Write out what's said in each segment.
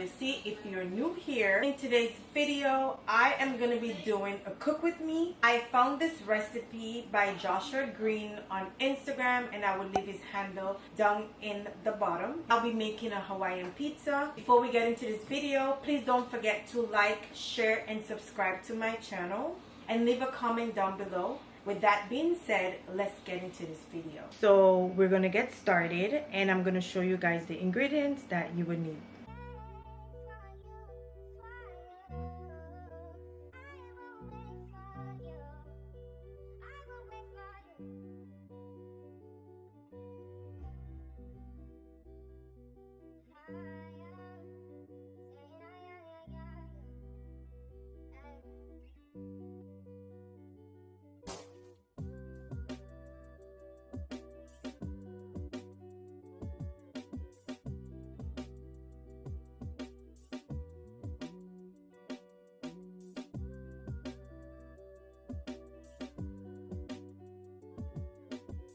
Missy. If you're new here, in today's video, I am going to be doing a cook with me. I found this recipe by Joshua Green on Instagram, and I will leave his handle down in the bottom. I'll be making a Hawaiian pizza. Before we get into this video, please don't forget to like, share, and subscribe to my channel, and leave a comment down below. With that being said, let's get into this video. So we're gonna get started, and I'm gonna show you guys the ingredients that you would need.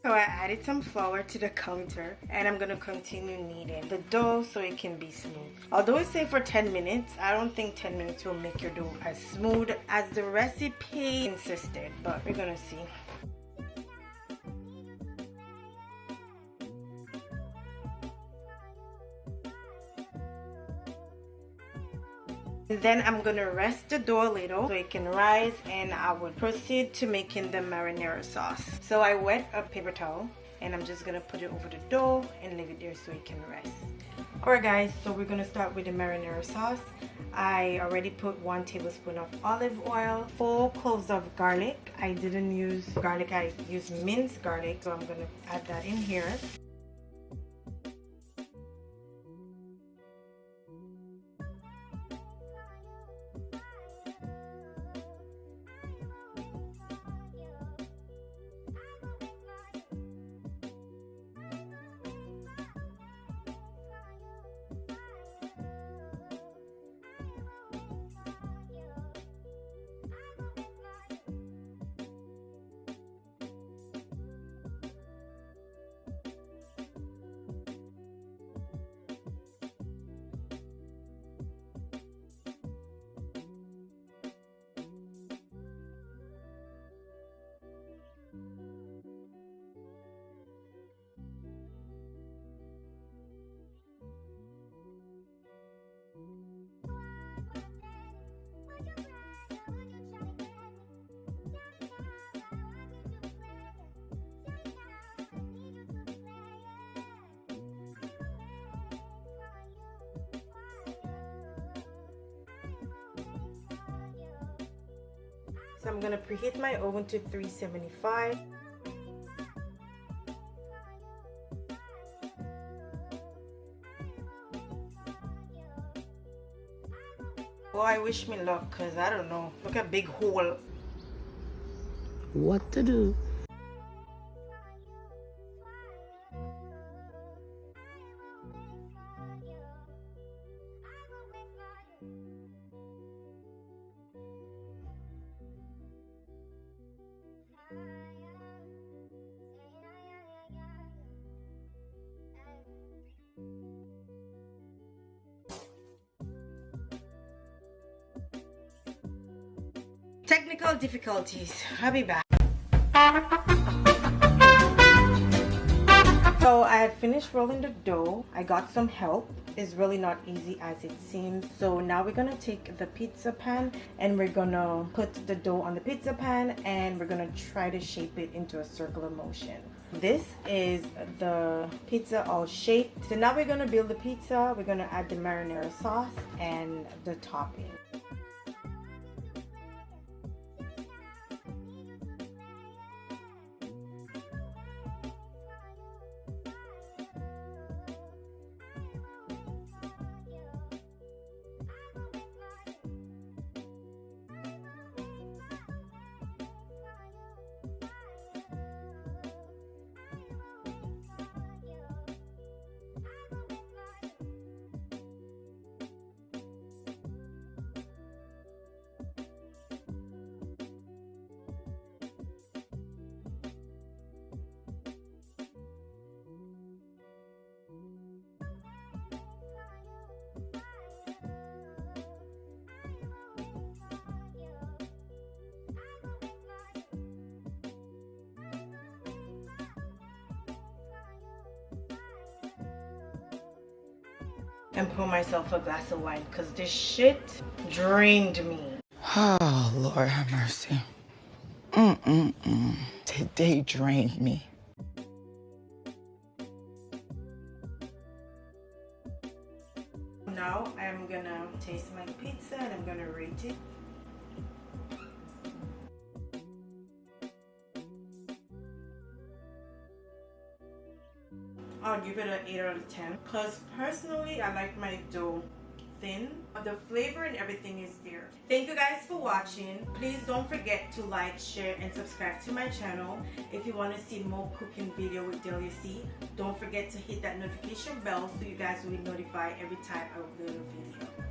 So I added some flour to the counter, and I'm gonna continue kneading the dough so it can be smooth. Although it says for 10 minutes, I don't think 10 minutes will make your dough as smooth as the recipe insisted, but we're gonna see. Then I'm gonna rest the dough a little so it can rise, and I will proceed to making the marinara sauce. So I wet a paper towel, and I'm just gonna put it over the dough and leave it there so it can rest. Alright guys, so we're gonna start with the marinara sauce. I already put 1 tablespoon of olive oil, 4 cloves of garlic. I didn't use garlic, I used minced garlic, so I'm gonna add that in here. So I'm gonna preheat my oven to 375. Well, I wish me luck, cause I don't know. Look at big hole. What to do? Technical difficulties. I'll be back. So I had finished rolling the dough. I got some help. It's really not easy as it seems. So now we're gonna take the pizza pan, and we're gonna put the dough on the pizza pan, and we're gonna try to shape it into a circular motion. This is the pizza all shaped. So now we're gonna build the pizza. We're gonna add the marinara sauce and the topping. and pour myself a glass of wine because this shit drained me. Oh, Lord have mercy. Today drained me. Now I'm gonna taste my pizza and I'm gonna rate it. I'll give it an 8 out of 10 because personally I like my dough thin. The flavor and everything is there. Thank you guys for watching. Please don't forget to like, share, and subscribe to my channel. If you want to see more cooking video with Delia C, don't forget to hit that notification bell so you guys will be notified every time I upload a video.